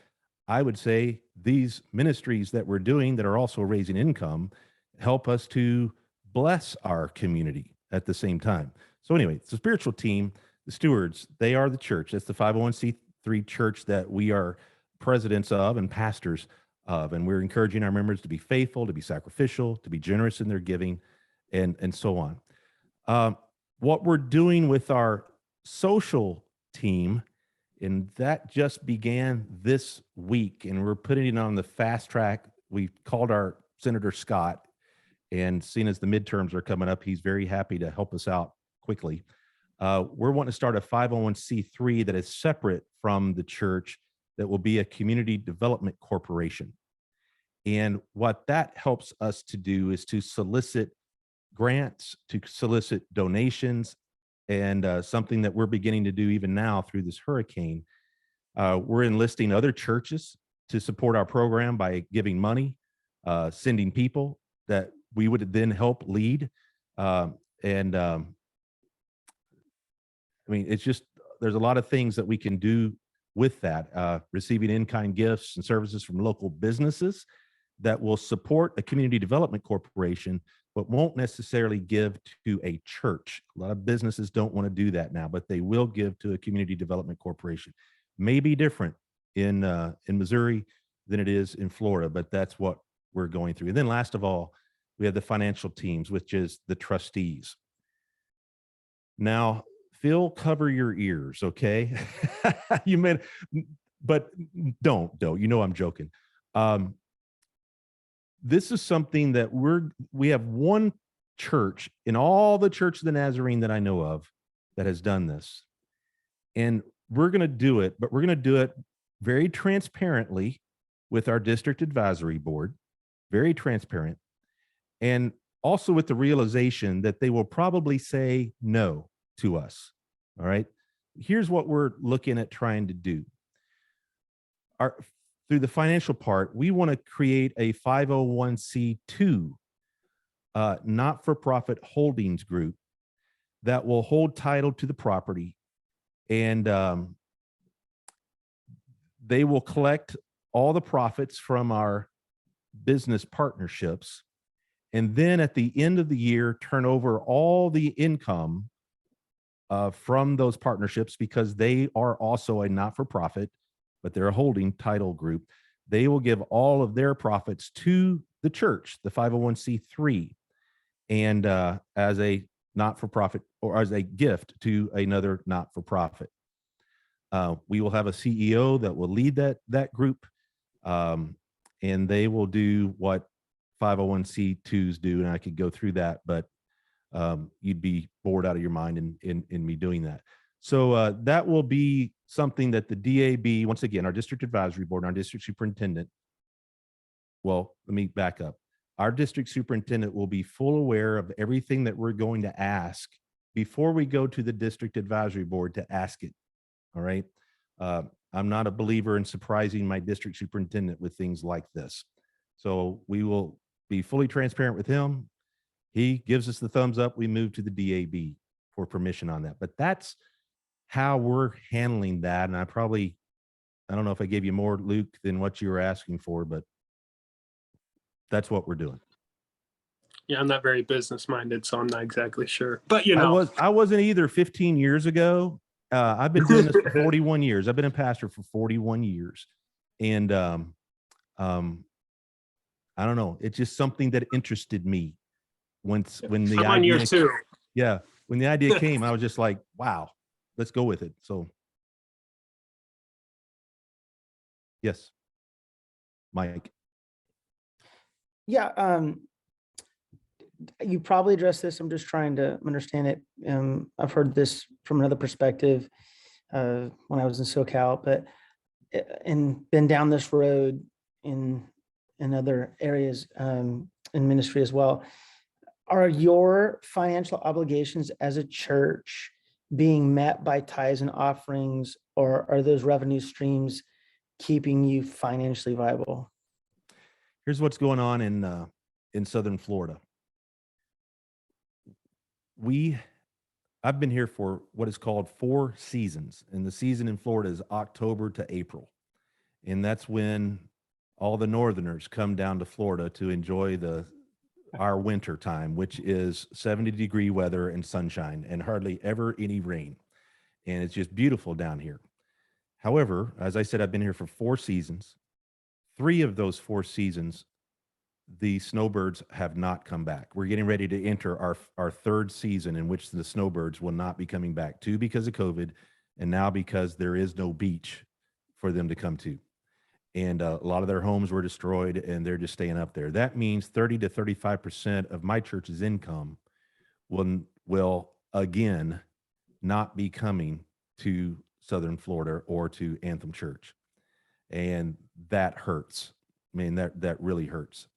Speaker 2: I would say these ministries that we're doing that are also raising income help us to bless our community at the same time. So anyway, it's a spiritual team. The stewards, they are the church. That's the 501c3 church that we are presidents of and pastors of. And we're encouraging our members to be faithful, to be sacrificial, to be generous in their giving, and so on. What we're doing with our social team, and that just began this week, and we're putting it on the fast track. We called our Senator Scott, and seeing as the midterms are coming up, he's very happy to help us out quickly. We're wanting to start a 501c3 that is separate from the church, that will be a community development corporation. And what that helps us to do is to solicit grants, to solicit donations, and something that we're beginning to do even now through this hurricane. We're enlisting other churches to support our program by giving money, sending people that we would then help lead. I mean, it's just, there's a lot of things that we can do with that, receiving in-kind gifts and services from local businesses that will support a community development corporation, but won't necessarily give to a church. A lot of businesses don't want to do that now, but they will give to a community development corporation. May be different in Missouri than it is in Florida, but that's what we're going through. And then last of all, we have the financial teams, which is the trustees. Now, Phil, cover your ears, okay? You meant, but don't. You know I'm joking. This is something that we have one church in all the Church of the Nazarene that I know of that has done this. And we're going to do it, but we're going to do it very transparently with our district advisory board, very transparent, and also with the realization that they will probably say no to us. All right. Here's what we're looking at trying to do. Through the financial part, we want to create a 501c2 not-for-profit holdings group that will hold title to the property, and they will collect all the profits from our business partnerships, and then at the end of the year, turn over all the income from those partnerships, because they are also a not-for-profit, but they're a holding title group. They will give all of their profits to the church, the 501c3, and as a not-for-profit, or as a gift to another not-for-profit. We will have a CEO that will lead that group, and they will do what 501c2s do, and I could go through that, but you'd be bored out of your mind in me doing that. So that will be something that the DAB, once again, our district advisory board, and our district superintendent. Well, let me back up. Our district superintendent will be full aware of everything that we're going to ask before we go to the district advisory board to ask it. All right. I'm not a believer in surprising my district superintendent with things like this. So we will be fully transparent with him. He gives us the thumbs up. We move to the DAB for permission on that. But that's how we're handling that. And I don't know if I gave you more, Luke, than what you were asking for, but that's what we're doing.
Speaker 6: Yeah, I'm not very business minded, so I'm not exactly sure. But you know,
Speaker 2: I wasn't either 15 years ago. I've been doing this for 41 years. I've been a pastor for 41 years. And I don't know. It's just something that interested me when the
Speaker 6: I'm on year
Speaker 2: idea,
Speaker 6: 2.
Speaker 2: yeah, when the idea came, I was just like, wow, let's go with it. So yes, Mike.
Speaker 7: Yeah, you probably addressed this. I'm just trying to understand it. I've heard this from another perspective when I was in SoCal, but and been down this road in other areas in ministry as well. Are your financial obligations as a church being met by tithes and offerings, or are those revenue streams keeping you financially viable?
Speaker 2: Here's what's going on in Southern Florida. I've been here for what is called 4 seasons, and the season in Florida is October to April. And that's when all the Northerners come down to Florida to enjoy our winter time, which is 70-degree weather and sunshine and hardly ever any rain. And it's just beautiful down here. However, as I said, I've been here for 4 seasons. 3 of those 4 seasons, the snowbirds have not come back. We're getting ready to enter our 3rd season in which the snowbirds will not be coming back, 2 because of COVID, and now because there is no beach for them to come to. And a lot of their homes were destroyed, and they're just staying up there. That means 30 to 35% of my church's income will again not be coming to Southern Florida or to Anthem Church. And that hurts. I mean, that really hurts.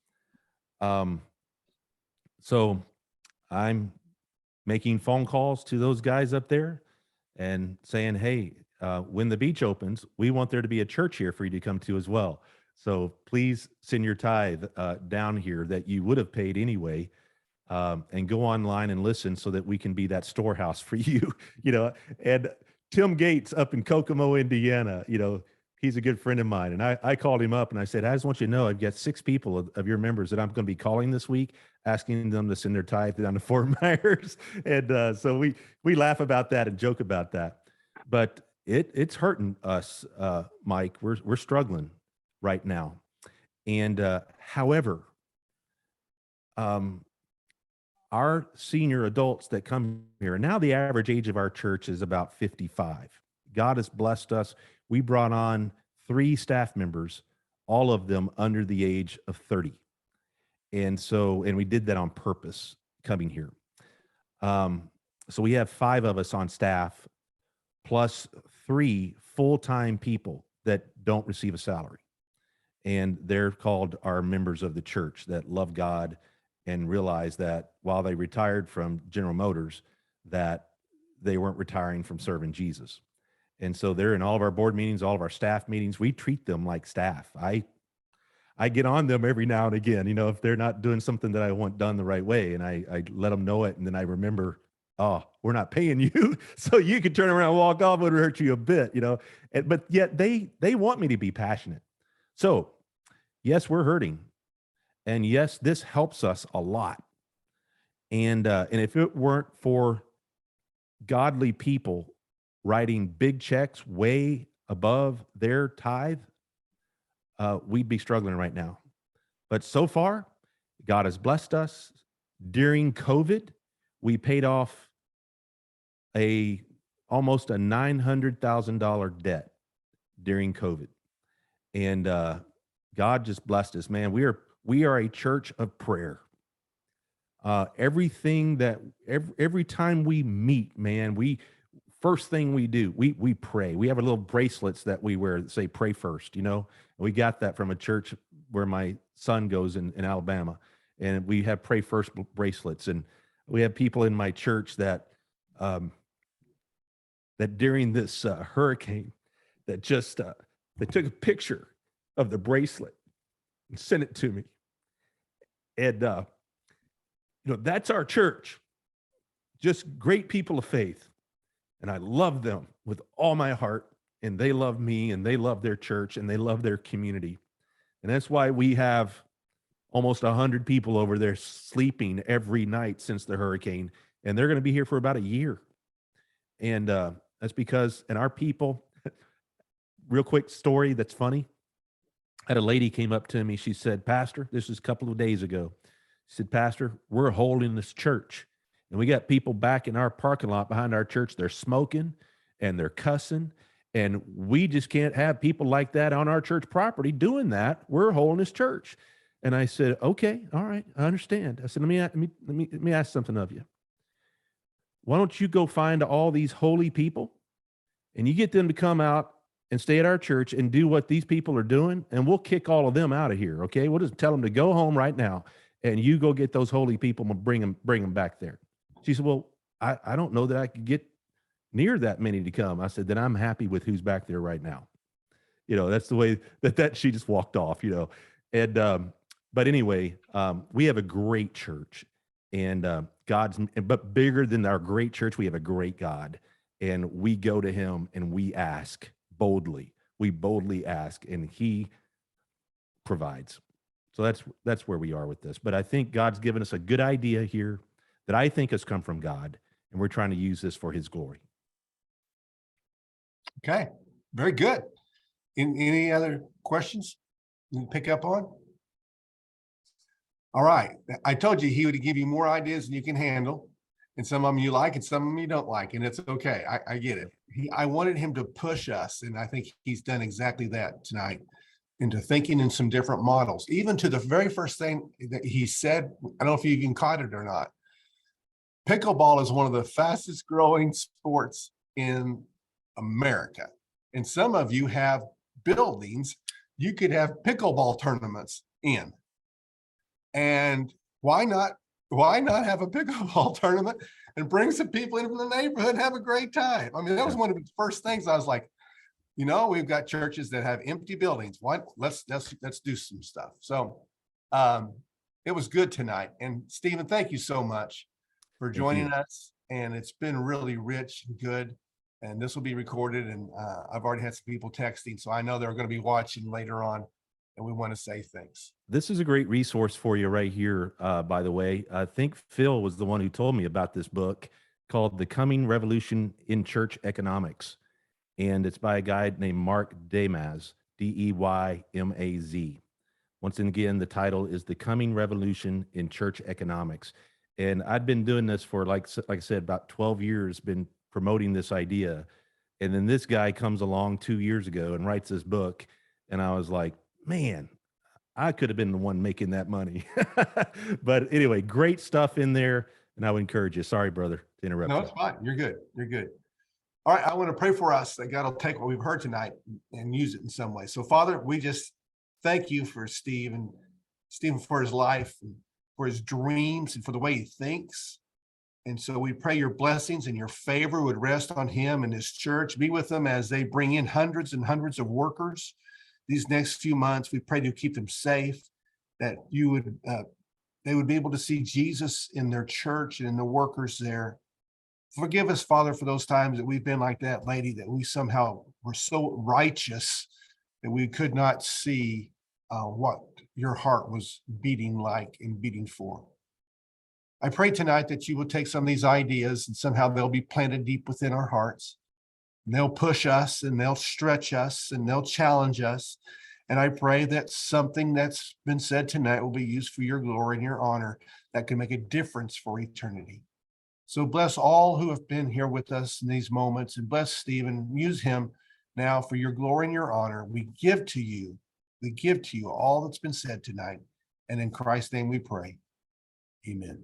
Speaker 2: So I'm making phone calls to those guys up there and saying, hey, when the beach opens, we want there to be a church here for you to come to as well. So please send your tithe down here that you would have paid anyway, and go online and listen so that we can be that storehouse for you. And Tim Gates up in Kokomo, Indiana, he's a good friend of mine. And I called him up and I said, I just want you to know I've got 6 people of your members that I'm going to be calling this week, asking them to send their tithe down to Fort Myers. And so we laugh about that and joke about that. But it's hurting us, Mike. We're struggling right now. And however, our senior adults that come here, now the average age of our church is about 55. God has blessed us. We brought on 3 staff members, all of them under the age of 30. And we did that on purpose coming here. So we have 5 of us on staff, plus 3 full-time people that don't receive a salary. And they're called our members of the church that love God and realize that while they retired from General Motors, that they weren't retiring from serving Jesus. And so they're in all of our board meetings, all of our staff meetings. We treat them like staff. I get on them every now and again, if they're not doing something that I want done the right way, and I let them know it. And then I remember, oh, we're not paying you. So you can turn around and walk off. It would hurt you a bit, but yet they want me to be passionate. So yes, we're hurting. And yes, this helps us a lot. And if it weren't for godly people writing big checks way above their tithe, we'd be struggling right now. But so far, God has blessed us. During COVID, we paid off almost a $900,000 debt during COVID. And God just blessed us, man. We are a church of prayer. Every time we meet, man, first thing we do, we pray. We have a little bracelets that we wear that say pray first, you know. We got that from a church where my son goes in Alabama, and we have pray first bracelets. And we have people in my church that that during this hurricane that just they took a picture of the bracelet and sent it to me. And you know, that's our church. Just great people of faith. And I love them with all my heart, and they love me, and they love their church, and they love their community. And that's why we have almost 100 people over there sleeping every night since the hurricane, and they're going to be here for about a year. And that's because, and our people, real quick story that's funny. I had a lady came up to me. She said, Pastor, this was a couple of days ago. She said, Pastor, we're holding this church, and we got people back in our parking lot behind our church. They're smoking and they're cussing, and we just can't have people like that on our church property doing that. We're holding this church. And I said, okay, all right, I understand. I said, let me ask something of you. Why don't you go find all these holy people and you get them to come out and stay at our church and do what these people are doing, and we'll kick all of them out of here, okay? We'll just tell them to go home right now, and you go get those holy people and bring them back there. She said, well, I don't know that I could get near that many to come. I said, then I'm happy with who's back there right now. You know, that's the way that she just walked off, you know. And but anyway, we have a great church, and but bigger than our great church, we have a great God, and we go to him and we ask boldly. We boldly ask, and he provides. So that's where we are with this. But I think God's given us a good idea here that I think has come from God, and we're trying to use this for his glory.
Speaker 1: Okay, very good. Any other questions you can pick up on? All right, I told you he would give you more ideas than you can handle, and some of them you like and some of them you don't like, and it's okay. I get it. I wanted him to push us, and I think he's done exactly that tonight, into thinking in some different models, even to the very first thing that he said. I don't know if you even caught it or not. Pickleball is one of the fastest growing sports in America. And some of you have buildings you could have pickleball tournaments in. And why not have a pickleball tournament and bring some people in from the neighborhood and have a great time? I mean, that was one of the first things I was like, you know, we've got churches that have empty buildings. Why? Let's do some stuff. So it was good tonight. And Stephen, thank you so much for joining us. And it's been really rich and good. And this will be recorded. And I've already had some people texting, so I know they're going to be watching later on. And we want to say thanks.
Speaker 2: This is a great resource for you right here, by the way. I think Phil was the one who told me about this book called The Coming Revolution in Church Economics. And it's by a guy named Mark Deymaz, Deymaz. Once again, the title is The Coming Revolution in Church Economics. And I'd been doing this for, like I said, about 12 years, been promoting this idea. And then this guy comes along 2 years ago and writes this book. And I was like, man, I could have been the one making that money. But anyway, great stuff in there. And I would encourage you. Sorry, brother, to interrupt you.
Speaker 1: No, it's fine. You're good. You're good. All right, I want to pray for us that God will take what we've heard tonight and use it in some way. So, Father, we just thank you for Stephen, for his life, and for his dreams, and for the way he thinks. And so we pray your blessings and your favor would rest on him and his church. Be with them as they bring in hundreds and hundreds of workers these next few months. We pray to keep them safe, that you would they would be able to see Jesus in their church and in the workers there. Forgive us, Father, for those times that we've been like that lady, that we somehow were so righteous that we could not see what your heart was beating like and beating for. I pray tonight that you will take some of these ideas and somehow they'll be planted deep within our hearts. And they'll push us and they'll stretch us and they'll challenge us. And I pray that something that's been said tonight will be used for your glory and your honor, that can make a difference for eternity. So bless all who have been here with us in these moments, and bless Stephen. Use him now for your glory and your honor. We give to you all that's been said tonight. And in Christ's name we pray. Amen.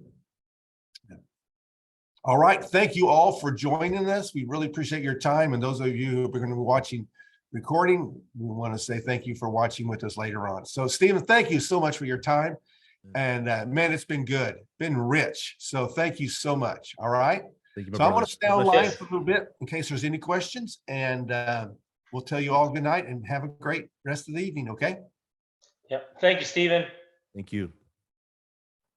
Speaker 1: All right. Thank you all for joining us. We really appreciate your time. And those of you who are going to be watching recording, we want to say thank you for watching with us later on. So Stephen, thank you so much for your time. And man, it's been good, been rich. So thank you so much. All right.
Speaker 2: Thank you, my
Speaker 1: So I'm
Speaker 2: brother.
Speaker 1: going to stay
Speaker 2: God bless
Speaker 1: online
Speaker 2: you.
Speaker 1: for a little bit in case there's any questions. And we'll tell you all good night and have a great rest of the evening. Okay.
Speaker 3: Yep. Thank you, Stephen.
Speaker 2: Thank you.